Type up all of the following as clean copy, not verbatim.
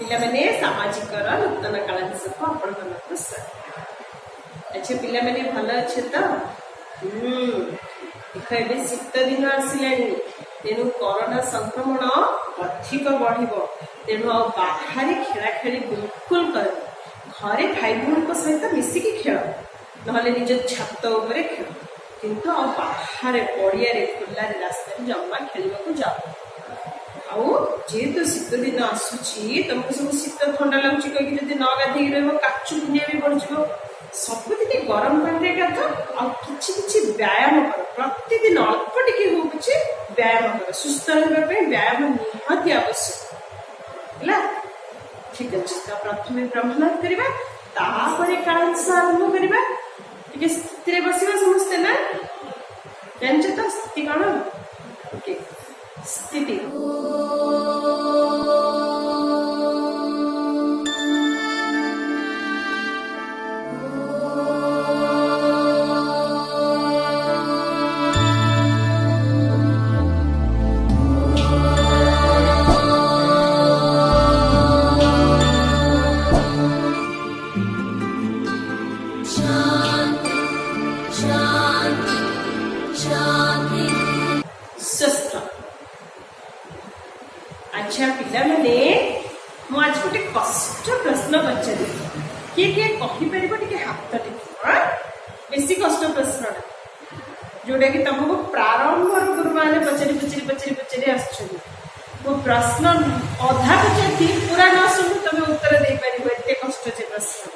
पिलामाने सामाजिक नूतन कलांश को आपण को अच्छा पिलामाने भल अच्छे तो देख ए शीत दिन आसला तेणु कोरोना संक्रमण अधिक बढ़ तेणु बाहर खेला खेली बिल्कुल कर घरे भाई भौन सहित मिसिकी खेल ना निज छात उपर खेल किंतु बाहर पड़िया खुला रास्ता जमा खेल जाओ जेहेतु शीत दिन आसूची तुमको सब शीत ठंडा लगुच कहीं जब न गाधे रचु दुनिया भी बढ़ सबुदिन गरम पानी गाध कि व्यायाम कर प्रतिदिन अल्प टे हो पचे व्यायाम कर सुस्थ रहा व्यायाम निहाती आवश्यक है ठीक अच्छे तो प्रथम ब्रह्मनाथ करवा कांश आरंभ करवा स्थिति बस समस्ते ना जान तो स्थिति कौन ओके स्थिति अच्छा पिला माने मु आज गोटे कष्ट प्रश्न पचारि किए किए कहीपर हाथ टेक बेसी कष्ट प्रश्न जोटा कि तुमको प्रारंभ गुरु मैंने पचारि पचारि पचारि पचारि आस प्रश्न अधा पचारि पूरा न शुणु तुम उत्तर दे पार एत कष्ट से प्रश्न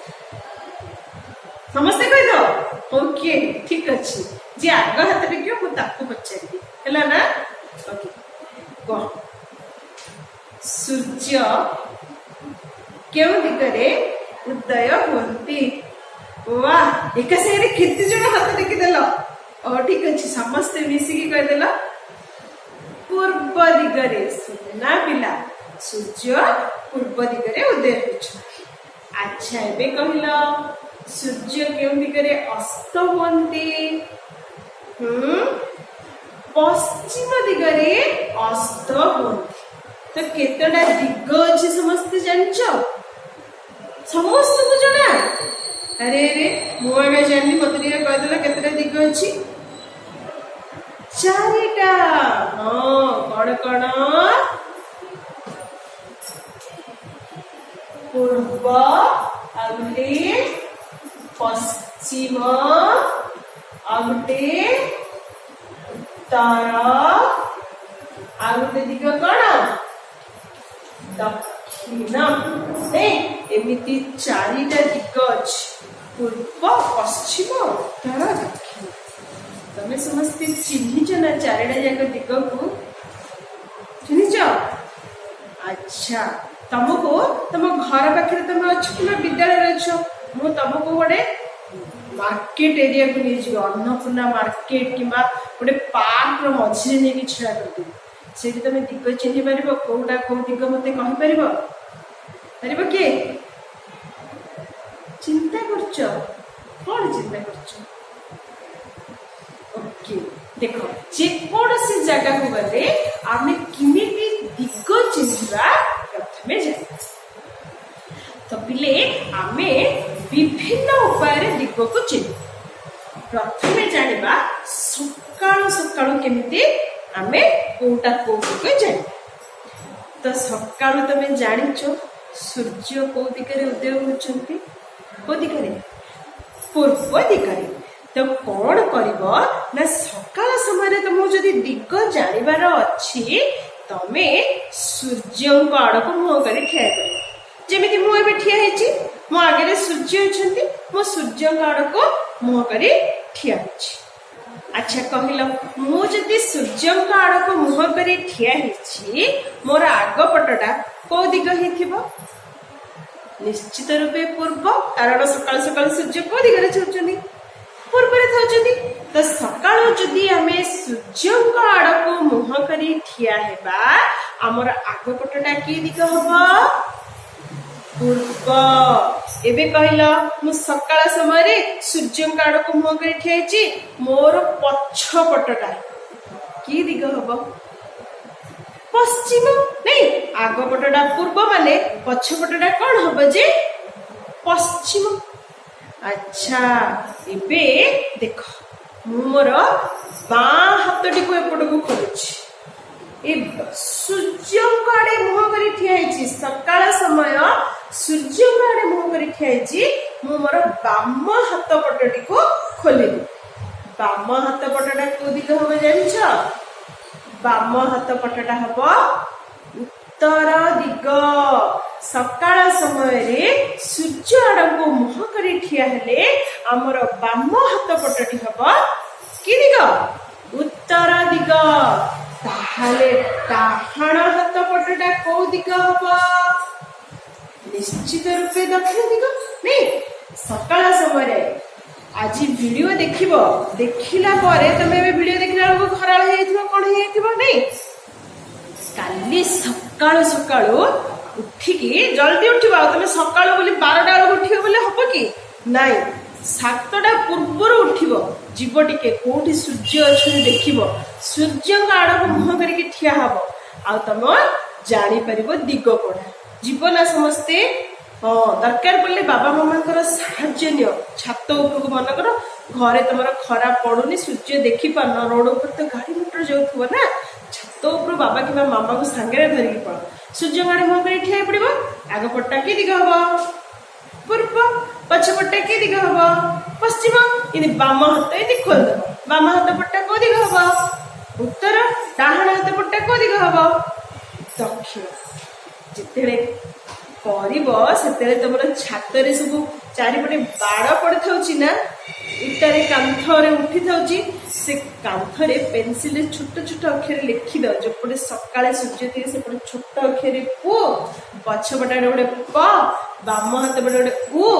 समस्ते कह दो ओके ठीक अच्छे जी आग हाथ टेक मुझे पचारि है ना ओके कह सूर्य क्यों दिगरे उदय होती वाह एक साइड केते जण हाथ टेकिदेल ठीक अच्छे समस्ते मिसिकी कहदेल पूर्व दिगरे सुना पिला सूर्य पूर्व दिगरे उदय होती अच्छा एबे कहल सूर्य क्यों दिगरे अस्त होती पश्चिम दिगरे अस्त होती तो केतटा दिग अच्छे समस्ते जानच समस्त को जना अरे अरे मुझे जानी मत कहदेल केतटा दिग अच्छी चारिटा हाँ कौन कौन पूर्व आगुटे पश्चिम आगुटे उत्तर आगुटे दिग कौन दक्षिण एमती चारिटा दिग अच्छी पूर्व पश्चिम उत्तर दक्षिण तमें समस्ते चिन्हिच ना चारिटा जाक दिग को चिन्हिच अच्छा तुमको तुम घर पाखे तुम अच्छे विद्यालय अच्छ मु तुमको गोटे मार्केट एरिया को नहीं जी अन्नपूर्णा मार्केट कि गोटे पार्क मझे नहीं छड़ा करदेवी से तुम दिग चिन्ह पार कौटा कौ दिग मत कहीपर किए चिंता करछ कौन चिंता करछ ओके देख जेकोसी जगह को गले आम किमी दिग चिन्हवा प्रथमे जाए तो पिले आम विभिन्न उपाय दिग को चिन्ह प्रथमे जाना सकाळु सकाळु केमिति आमे कोटा को जाए तो सकाळु तमे जानिछ सूर्य को दिगरे उदय होचंती को दिगरे पूर्व दिगरे तो कौन करिवो ना सकाळ समय तुमको जदि दिग जानिबार अछि तमे सूर्य को आड़ को मुह कर ठिया कर जेमिति मु एबे ठिया हेछि मो आगे सूर्य अछंती मो सूर्य को आड़ को मुह कर ठिया हेछि अच्छा कहल मुझे सूर्य का आड़ को मुह कर ठिया मोर आग पटटा कौ दिग हो निश्चित रूपे पूर्व कारण सकाल सकाल सूर्य कौ दिगरे चलुचंदी पूर्व तो सकाल जदि आम सूर्य का आड़ को मुह कर ठिया हेबा आमर आग पटटा कि दिग हम पूर्व एबे कहला मु सकाळ समय सूर्य आड़ को मुह कर ठिया मोर पछ पटटा कि दिग हम पश्चिम नहीं आग पटटा पूर्व माने पछपटटा कौन हम जे पश्चिम। अच्छा एबे देख मु मोर बाँ हाथटी को एपट को खोलुछि सूर्य आड़े मुह कर ठिया सकाळ समय सूर्य आड़े मुह कर ठिया मु मोर बाम हाथ पटटी को खोलिली। बाम हाथ पटटा को दिग हम जान बाम हाथ पटटा हम उत्तर दिग। सकाळ समय सूर्य आड़ को मुह कर ठिया हेले आमर बाम हाथ पटटी हम कि दिग उत्तर दिग। ताहले डाहाण हाथ पटटा को दिग हम निश्चित रूपे दक्षिण दिग नहीं। सकाळ समय आज वीडियो देखिबो देखिला परे तमे वीडियो देखिला बेलको खराळ हे जाइथिबो कोन हे जाइथिबो नहीं। काली सकाळ सकाळ उठिकी जल्दी उठिबो तमे सकाळ बोली 12टा बेलको उठिबो बोले हबो कि नाही 7टा पूर्व उठिबो जीव टिके कोठी सूर्य अछि देखिबो सूर्य आड़ को मुह करके ठिया हबो आ तम जानी परिबो दिग कोडा जीवन समस्ते दरकार पड़े बाबा मामा साहाय्य नियो। छात उपरको मन कर घरे तुम खरा पड़ुनी सूर्य देखी पार रोड उपर तो गाड़ी मोटर जाऊथबो ना छात उपर बाबा कि मामा को सांगे धरिकी पड़ सूर्य आड़े मुह कर ठिया पड़ो। आग पट्टा कि दिग हम पूर्व पछपट्टा कि दिग हम पश्चिम इन बाम हाथ ये खोलदेव बाम हाथ पट्टा को दिग हम उत्तर डाहाण हाथ पट्टा को दिग हम दक्षिण। जिते तुम छात सब चारिपटे बाड़ पड़ था ना इटारे कांथरे उठी था से कांथरे पेनसिल छोट छोट अक्षर लिखि दो जोपटे सकाळे सूर्य दिए सेपटे छोट अक्षर पु पछपटा गोटे प बाम हाथ पटे गोटे उ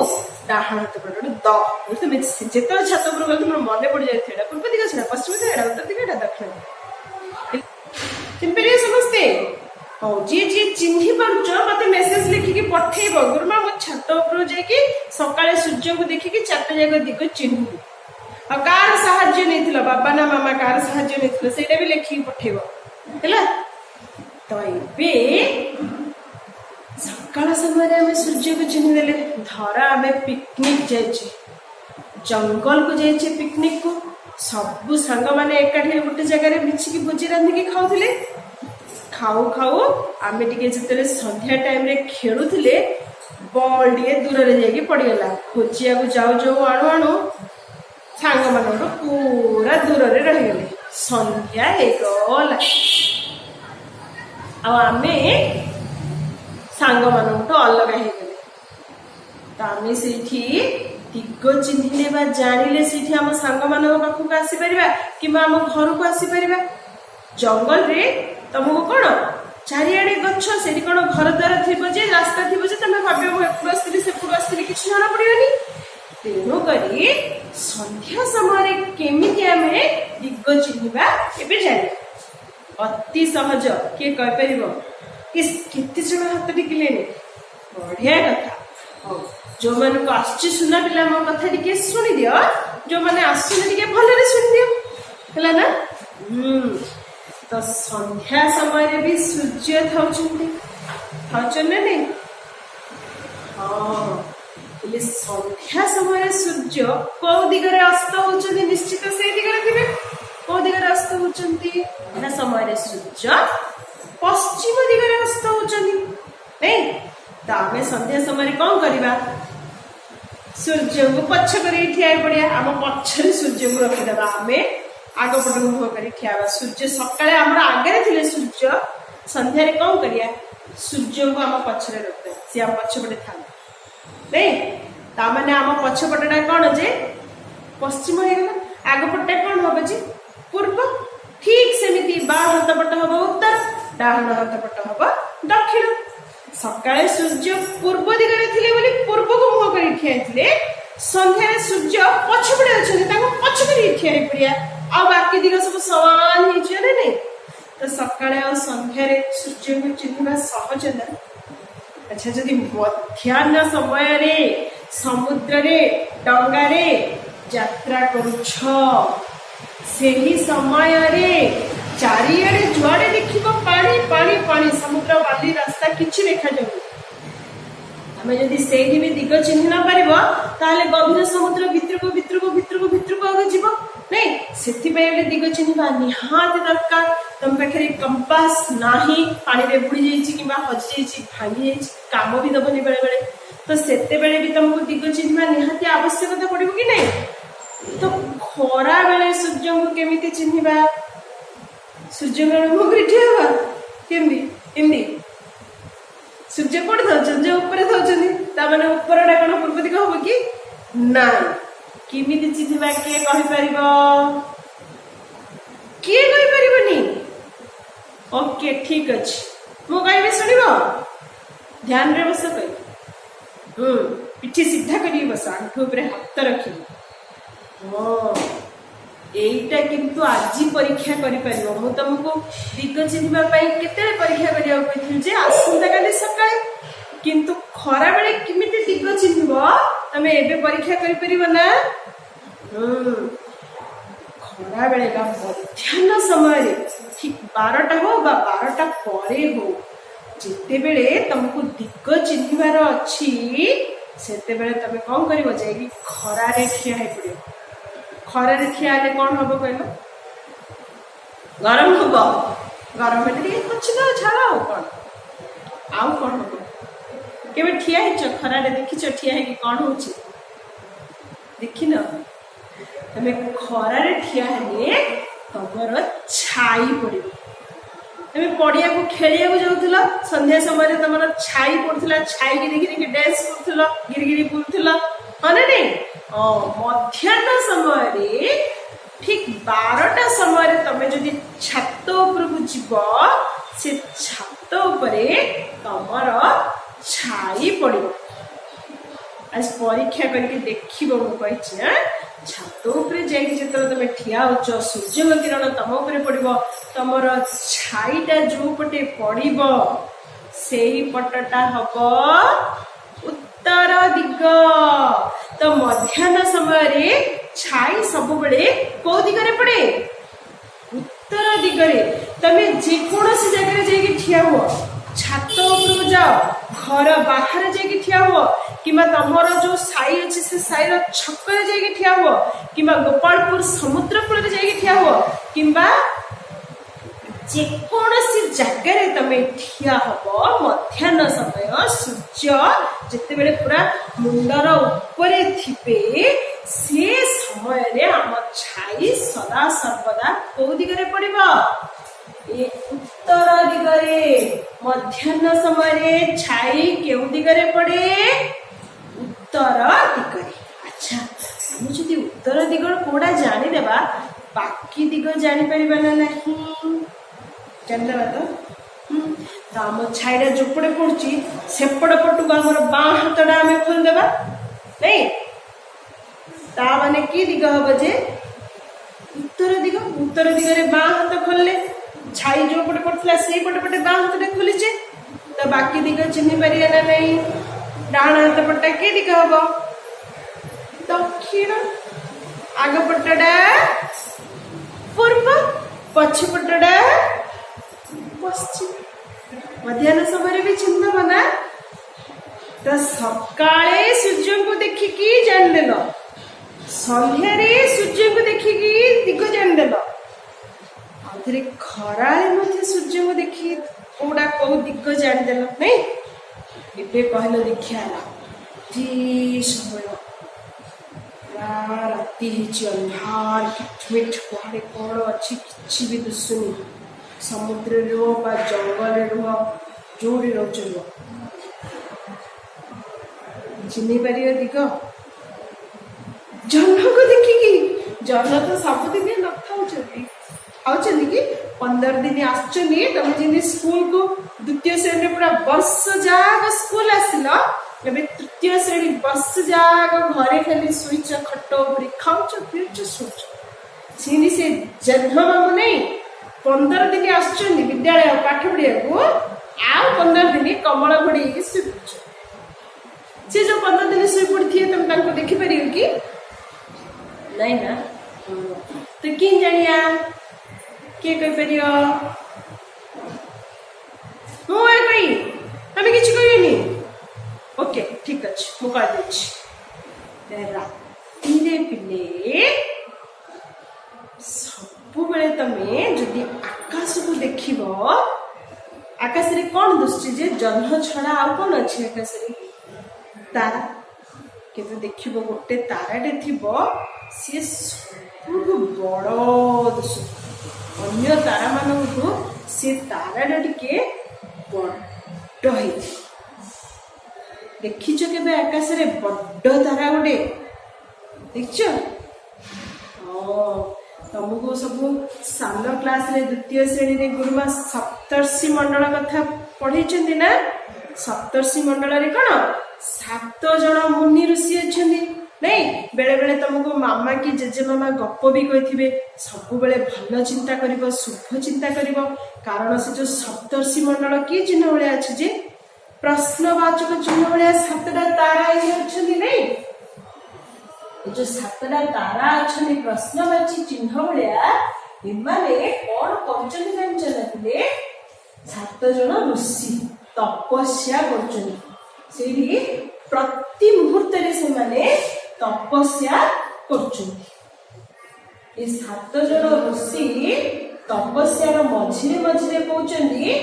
डाहाण हाथ पटे गोटे द तुम जिते छात उपर गल तुम मन पड़ जाए पूर्व दिग छा पश्चिम दिग उत्तर दिग दक्षिण चिंपे समस्ते हाँ जी जी चिन्ही पार्च मत मेसेज लिखिकी पठेब गुरुमा मो छात उपर जाकि सकाळे सूर्य को देखिकी 4टा जाक दिग चिन्हु आ कार साहाय्य नहीं बाबा ना मामा कार साहाय्य नहीं सेटा भी लिखिकी पठेब हैला। तो एबे सकाळ समय आम सूर्य को चिन्ह देले धरा आम पिकनिक जाइए जंगल को जाइए पिकनिक को सबू सांग माने एकाठी गोटे जगह मिछिकी भोजी रांधिकी खाऊले खाऊ खाऊ आम टे जिते संध्या टाइम रे खेलुले बॉल टे दूर जाकि पड़गला खोजिया को जाऊ जाऊ आणु आणु सांग मान पूरा दूर रहीगले संध्या होगला आमे सांग मान अलग होगले। तो आम से दिग चिन्हले जानिले से आम सांग मान पाखक आसीपर कि आम घर को आसीपर जंगल रे तुमको कौन चारिआडे गछ से कौन घर द्वार थी रास्ता थी तुम भाव एपट आसती सेपट आसती कि जना पड़ोनी तेणुक संध्या समय केमी आम दिग चिन्हवा ए जान अति सहज किए कहीपर जन हाथ टिकिले बढ़िया कथा जो मन को आसुना पिला मो कथा टी शुणी दि जो मैंने आसुना भलरे शुणी दियो है ना। तो संध्या समय भी सूर्य था नहीं हाँ संध्या समय सूर्य कौ दिगरे अस्त होचंती निश्चित से दिगरे थिबे कौ दिगरे अस्त होचंती ना समय सूर्य पश्चिम दिगरे अस्त होचंती नहीं। तो आम संध्या समय कौन करवा सूर्य को पछ कर ठिया पड़िया आम पछरे सूर्य को रखीदबा आम आग पट मुह कर ठिया सूर्य सकाळे आम आगे थे सूर्य संध्यारे कौन करिया सूर्य को आम पछरे रखते सी आम पछपटे था नहीं ताने आम पछपटा कौन जे पश्चिम होगा आग पटा कौन हम जे पूर्व ठीक सेमती बा हाथ पट हम उत्तर डाहाण हाथ पट हम दक्षिण। सकाळे सूर्य पूर्व दिगरे थिले बोली पूर्व को मुह कर ठिया संध्या सूर्य पछपटे अच्छा पछपटे ठिया पड़िया आ बाकी दिग सब समान हो नहीं। तो सकाळे आ संध्या सूर्य को चिन्हवा सहज ना। अच्छा जदि मध्याह्न समय रे समुद्र रे डंगा रे यात्रा करुछ सेही समय रे चारिआडे जुआडे देखिबो पानी पानी पानी समुद्र बाली रास्ता किछि देखा जाउ आमे जदि सेही भी दिग चिन्ह न पारिबो ताले गभीर समुद्र भितरको भितरको भितरको भितरको आगे जीवो नहीं सेति पे दिग चिन्हबा निहात दरकार तुम पाखे कंपास नाही पानी रे बुड़ी जाइछि किबा हजि जाइछि भांगी जाइछि काम भी दबनी बेले बेले तो सेते बेले भी तुमको दिग चिन्हबा निहात आवश्यकता पड़िबो कि नहीं तो खरा बेले सूर्य को केमिति चिन्हबा सूर्य को मुगरी ठेवा केमि एमि सूर्य कोड था सूर्य ऊपर था ता माने ऊपर डा कोन पूर्व दिग होबो कि ना केमिति चिन्हबा के कहि परिबो के कहि परिबोनी ओके ठीक अछि मो कहबे सुनिबो ध्यान रे बस कहि पिठी सीधा करी बस आंखो ऊपर हाथ रखी एटा किंतु आजी परीक्षा करि परिबो मु तुमको दिग चिन्हबा पई केते परीक्षा करिया कहिथि जे आसंता काली सकाळे किंतु खरा बेले किमिति दिग चिन्हबो तमे एबे परीक्षा करि परिबो ना खरा बेले का मध्याह्न समय ठीक 12टा हो बा 12टा परे हो जिते बेले तुमको दिग चिन्हबार अछि सेते बेले तमे कोन करिवो जाई खरा रे ठिया हे पड़ियो खरा रे ठिया ले कोन होबो कहलो गरम होबो गरम हेते कुछ न छाड़ो कोन आउ कोन होबो केबे ठिया हे खरा रे देखि ठिया हे कि कोन होछि देखि न तमे खरा रे ठिया हेले तमर छाई पड़िबो तमे पड़िया को खेलिया को जाउथला संध्या समय रे तमर छाई पड़थला छाई के देखि देखि डांस करथला गिरगिरी बुलथला हने नहीं मध्याह्न समय रे ठीक 12टा समय रे तमे जदि छात ऊपर को जीव से छात ऊपर तमर छाई पड़िबो आज परीक्षा करके देखिबो मु कहिछि छात ऊपर जाई जेतरो तमे ठिया होचो सूर्य किरण तम ऊपर पड़िबो तमर छाईटा जो पटे पड़िबो सेही पटटा हबो उत्तर दिग तो मध्याह्न समय रे छाई सब बेले को दिगरे पड़े उत्तर दिगरे तमे जे कोनोसी जगह रे जाई ठिया हो छात ऊपर जाओ घर बाहर जाई ठिया हो किमा तमर जो साई अछि से साई रो छक रे जाई ठिया हो किमा गोपालपुर समुद्र कूल रे जाई ठिया हो किबा जे कोनोसी जगह रे तमे ठिया हबो मध्याह्न समय सूर्य जेते बेले पूरा मुंडर ऊपर थिबे से समय रे हम छाई सदा सर्वदा को दिगरे पड़िबो ए उत्तर दिगरे मध्याह्न समय रे छाई केउ दिगरे पड़े उत्तर दिगरे अच्छा हम जदि उत्तर दिगड़ कोडा जानि देबा बाकी दिग जानि परिबा ना नहीं जानि देबा तो आम छाईरा जोपड़े पड़ी सेपट पटू आमर बाँ हाथटा आम खोलदेबा नहीं ता माने की दिग हम जे उत्तर दिगरे बाँ हाथ खोलले छाई जो पटे पड़ता से पटे पटे बाँ हाथटा खोलीचे तो बाकी दिग चिन्ह पारिया ना नहीं डाण हाथ पट्टा के दिग हम दक्षिण आग पट्टा पूर्व पछ पट्टा पश्चिम मध्याह्न समय भी चिन्ह बना तो सकाळे सूर्य को देखिकी जान देल संध्या रे सूर्य को देखिकी दिग जान देल आधरे खराळे मध्ये सूर्य को देखि कोडा को दिग जान देल नहीं एबे कहलो देखिया ती समय राती हिची अंधार किटमिट कुआडे कोण अछि किछि भी दुसुनी समुद्र रो बा जंगल रो जोड़ी रो चलो चिन्ह पारियो दिग जन्म को देखिकी जन्म तो सब दिन न खाउछथि आउछथि कि 15 दिन आछनी तमे जिनि स्कूल को द्वितीय श्रेणी पूरा वर्ष जाग स्कूल आसिलो एबे तृतीय श्रेणी वर्ष जाग घरे खाली सुइच खट्टो भरी खाउछ पिउछ सुइच सिनी से जन्म मामु नहीं 15 दिन आसुचंदी विद्यालय पाठ पढ़िया को आउ 15 दिन कमल घोड़ी के सुई से जो 15 दिन सुई पड़ी तुम तांको देखि परियो कि नहीं ना तो किन जानिया किए कहि परियो मु कहि आमे किछि कहिनी ओके ठीक अछि मु कहि देछि रातिरे पिले सब बेले तमे जदि आकाश को देखिबो आकाश रे कोन दुष्टि जे जन्म छड़ा आ कोन अछि आकाश रे तारा केबे देखिबो गोटे ताराटे थिबो से सबु बड़ दुष्टि अन्य तारा मानकु से ताराटा टिके बड़ है देखिछ केबे आकाश रे बड़ तारा गोटे देखिछ तुमको सब सान क्लास रे द्वितीय श्रेणी रे गुरुमा सप्तर्षि मंडल कथा पढ़ी ना सप्तर्षि मंडल रे कौन 7 जन मुनि ऋषि अच्छा नहीं बेले बेले तुमको मामा कि जेजे मामा गप भी कही सब बेले भल चिंता कर शुभ चिंता कर कारण से जो सप्तर्षि मंडल किए चिन्ह भाया अच्छे जे प्रश्नवाचक चिन्ह भाया 7टा तारा अच्छा नहीं जो 7टा तारा अच्छा प्रश्नवाची चिन्ह भाया एमाने कौन कर 7 जन ऋषि तपस्या कर प्रति मुहूर्त से माने तपस्या कर 7 जन ऋषि तपस्यार मझिरे मझिरे कहते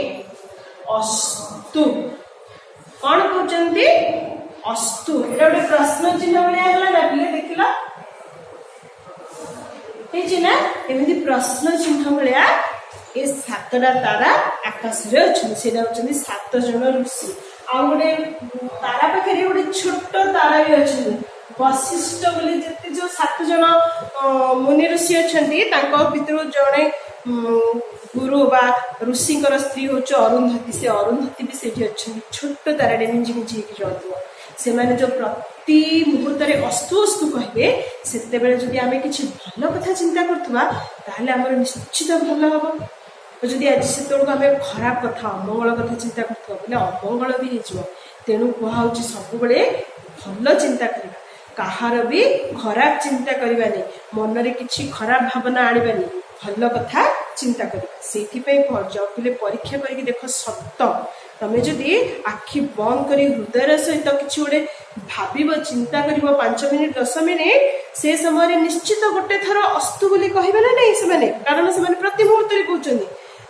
अस्तु कौन कहते अस्तु एटा गोटे प्रश्न चिन्ह भाया ना पिले देखिल ना एमती प्रश्न चिन्ह भाया ये 7टा तारा आकाश रे अच्छे से 7 जन ऋषि आ गोटे तारा पाखे गोटे छोट तारा भी अच्छे वशिष्ठ बोली जिते जो 7 जन मुनि ऋषि अच्छा भर जड़े गुरु बा ऋषि स्त्री हूँ अरुंधति से अरुंधति भी से अच्छा छोट ताराटे निजी निजी चलुव से माने जो प्रति मुहूर्त अस्तु अस्तु कहे से जदि आम कि भल कथा चिंता कर निश्चित भल हम जदि आज से आम खराब कथा अमंगल कथा चिंता कर अमंगल भी हो तेणु कहूँ सब भल चिंता करवा कहार भी खराब चिंता करवा नहीं मन में किसी खराब भावना आनबानी भल कथा चिंता करवा से जब पिले परीक्षा करके देख सत तमें जदि आखि बंद कर हृदय सहित किसी गोटे भाव चिंता कर 5 मिनिट 10 मिनिट से समय निश्चित गोटे थर अस्तु बोली कहबे ना नहीं से कारण से प्रति मुहूर्त कहते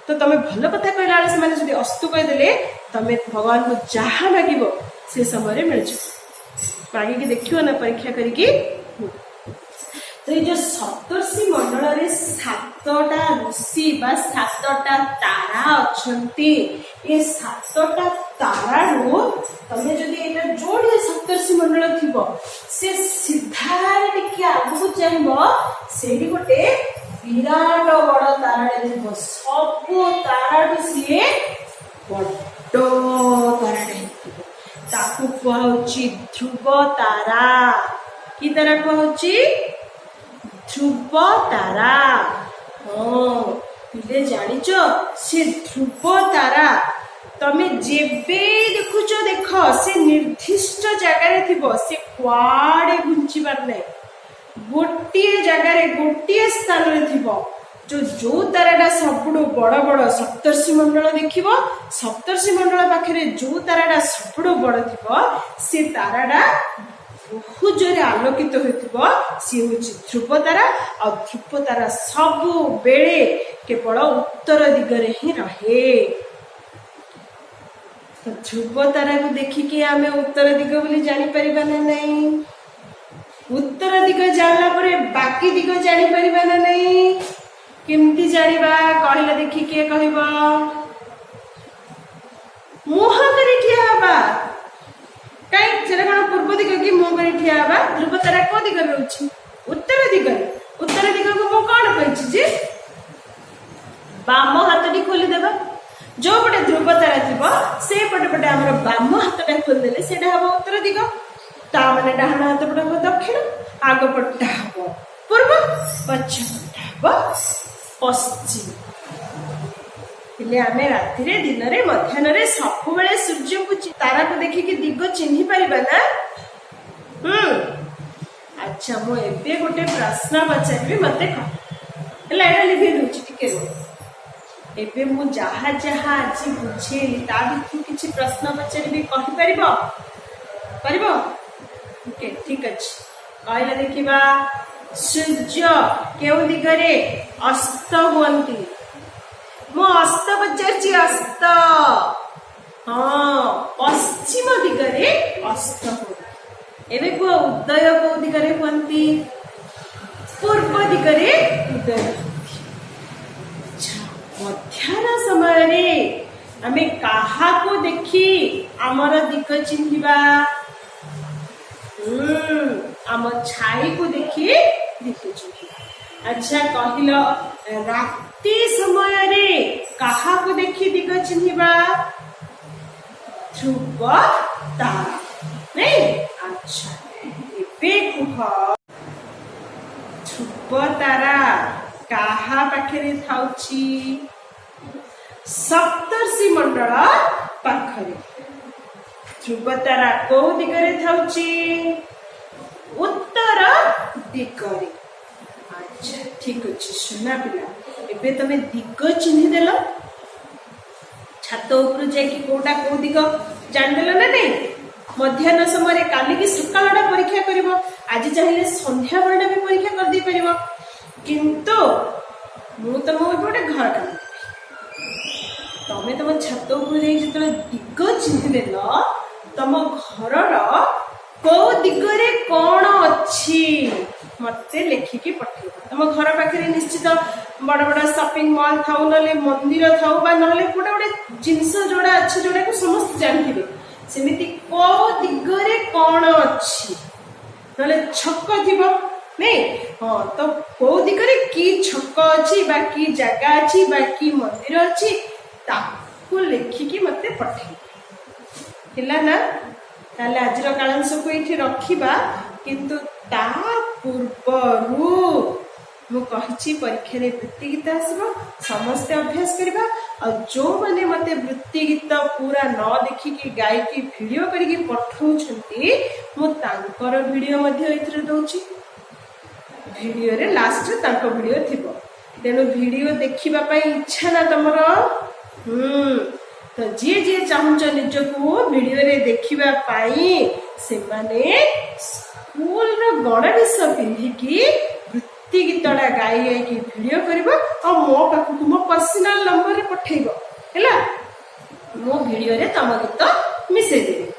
तो तुम भल कथा कहला से अस्तु कहीदे तुम भगवान को जहाँ मांग से समय मिल मांगिकी देखियो ना परीक्षा करके तो ये जो सप्तर्षि मंडल रे 7टा ऋषि बा 7टा तारा अच्छे ये 7टा तारा तमें जदि एटा जोड़े सप्तर्षि मंडल थी से सीधा टिके आगू चाहब से गोटे विराट बड़ तारा थी सब तारा सी बड़ ताराटे ताकू कहूँ ध्रुव तारा कि तारा कहूँ ध्रुव तारा हाँ पिले जानिच से ध्रुव तारा तमे जेबे देखुच देख से निर्दिष्ट जगार थी से कुआड़े घुंचीबार नहीं गोटे जगार गोटे स्थान रे थी जो ताराटा सब बड़ बड़ सप्तर्षि मंडल देखिब सप्तर्षि मंडल पाखे जो ताराटा सब बड़ थी से ताराटा बहुत जोर आलोकित हो सी हूँ ध्रुव तारा और ध्रुव तारा सब बेले केवल उत्तर दिगरे ही रहे तो ध्रुव तारा को देखिकी आमे उत्तर दिग बोली जानी परिबा ना नहीं उत्तर दिग जानला परे बाकी दिग जानी परिबा ना नहीं केमती जानिबा कहला देखि के कहबा मुह करी ठिया हबा कहीं से पूर्व दिग कि मुह करी ठिया हबा ध्रुव तारा को दिग रहउछि उत्तर दिग को मु कोन कहिछि जे बाम हाथटी खोली देबा जो पटे ध्रुव तारा थिबो से पटे पटे हमर बाम हाथटा खोल देले सेटा हबो उत्तर दिग ता माने डाहण हाथ पटे हबो दक्षिण आग पट्टा हबो पूर्व पश्च पट्टा हबो पश्चिम इले आमे राति रे दिन रे मध्याह्न रे सब बेले सूर्य को तारा को देखि कि दिग चिन्हि परिबा ना अच्छा मो एबे गोटे प्रश्न पचारबी मते कह हला एटा लिखि दोछि टिके रो एबे मु जहा जहा आज बुझेली ता भितर किछि प्रश्न पचारि कहि परिबो परिबो ओके ठीक अछि कहला देखिबा सूर्य केउ दिगरे अस्त हुअन्ति मु अस्त पचारछि अस्त हाँ पश्चिम दिगरे अस्त हुअन्ति एबे को उदय को दिगरे हुअन्ति पूर्व दिगरे उदय मध्याह्न समय रे आमे काहा को देखी आमर दिग चिन्हिबा आम छाई को देखी दिग चिन्हिबा अच्छा कहिलो रात्रि समय रे काहा को देखी दिग चिन्हिबा ध्रुव तारा नहीं अच्छा एबे कुह ध्रुव तारा काहा पाखरे थाउची सप्तर्षि मंडल पाखरे ध्रुव तारा को दिगरे थाउची उत्तर दिगरे अच्छा ठीक अछि सुना पिला एबे तमे दिग चिन्हि देलो छात ऊपर जाई कि कोटा को दिग जान देलो ना नहीं मध्याह्न समय काली की सकाळटा परीक्षा करिवो आज चाहिले संध्या बेला भी परीक्षा कर दी परिवो किंतु मु तुमको गोटे घर काम तमें तुम छात जो दिग चिन्हिदेल तुम घर को दिगरे कौन अच्छी मत लिखिकी पठेब तुम घर पाखे निश्चित बड़ बड़ शॉपिंग मॉल था ना मंदिर था ना गोटे गोटे जिनस जोड़ा अच्छे जोड़ा को समस्त जानते सेमती को दिगरे कौन अच्छी ना छक थी नहीं हाँ तो को दिगरे की छक अच्छी बा की जगह अच्छी बा की मंदिर अच्छी ताकू लिखिकी मत पठे ना ताले आज कालांश को ये रखा किंतु ता पूर्वरु मु कहिछि परीक्षा रे वृत्ति गीत आसबो समस्त अभ्यास करबा और जो माने मते वृत्ति गीत पूरा न देखिकी गायकी वीडियो करिकी पठाउछंती मु तांकर वीडियो मध्ये एथरे दउछि वीडियो रे लास्ट रे तांको वीडियो थिबो तेनु वीडियो देखिबा पई इच्छा ना तमरो तो जी जी चाहूच निज को वीडियो रे देखिबा पाई से माने स्कूल रो गणवेश पिंधिकी वृत्ति गीतटा गाई गायकी वीडियो करबो और मो पाखु तुम पर्सनल नंबर रे पठेइबो हैला मो वीडियो रे तम गीत मिसे देबे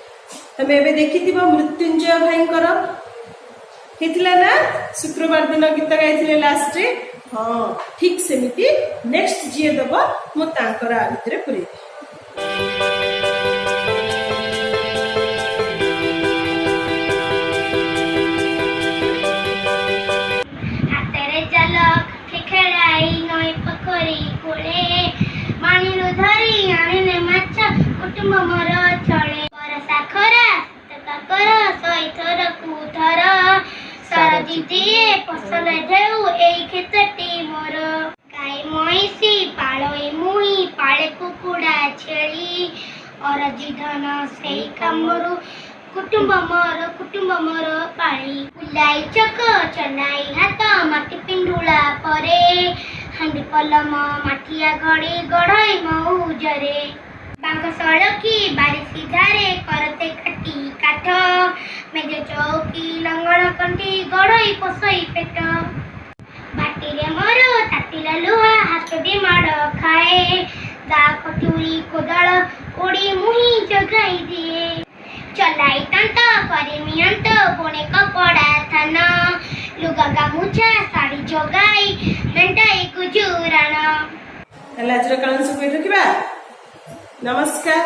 तमे एबे देखिथिबो मृत्युंजय भाईंकर हेतिला ना शुक्रवार दिन गीत गाइथिले लास्ट रे हाँ ठीक सेमिति नेक्स्ट जी दबो मो तांकर आ भितरे पुरे कुटुंब मोर चले बरसा खरा काकर सईथर कुथर सरजी दिए फसल ढेउ एई खेतटी मोर गाय मईसी पाळे मुही पाळे कुकुड़ा छेली अरजी धन सेई कामरु कुटुंब मोर पाळी उलाई चक चलाई हाथ माटी पिंडुला परे हांडी पलम माटिया घड़ी गढ़ई मऊजरे बांक सड़की बारी सीधारे करते खटी काठ मेज चौकी लंगड़ कंठी गढ़ई पोसई पेट बाटी रे मोर तातिला लुहा हाथ भी माड़ खाए दा कटुरी कोदाल ओडी मुही जगाई दिए चलाई तंत करे मियंत पुणे कपड़ा थाना लुगा गामुछा साड़ी जगाई मेंटाई गुजुराना आज कालांश को रखिबा नमस्कार।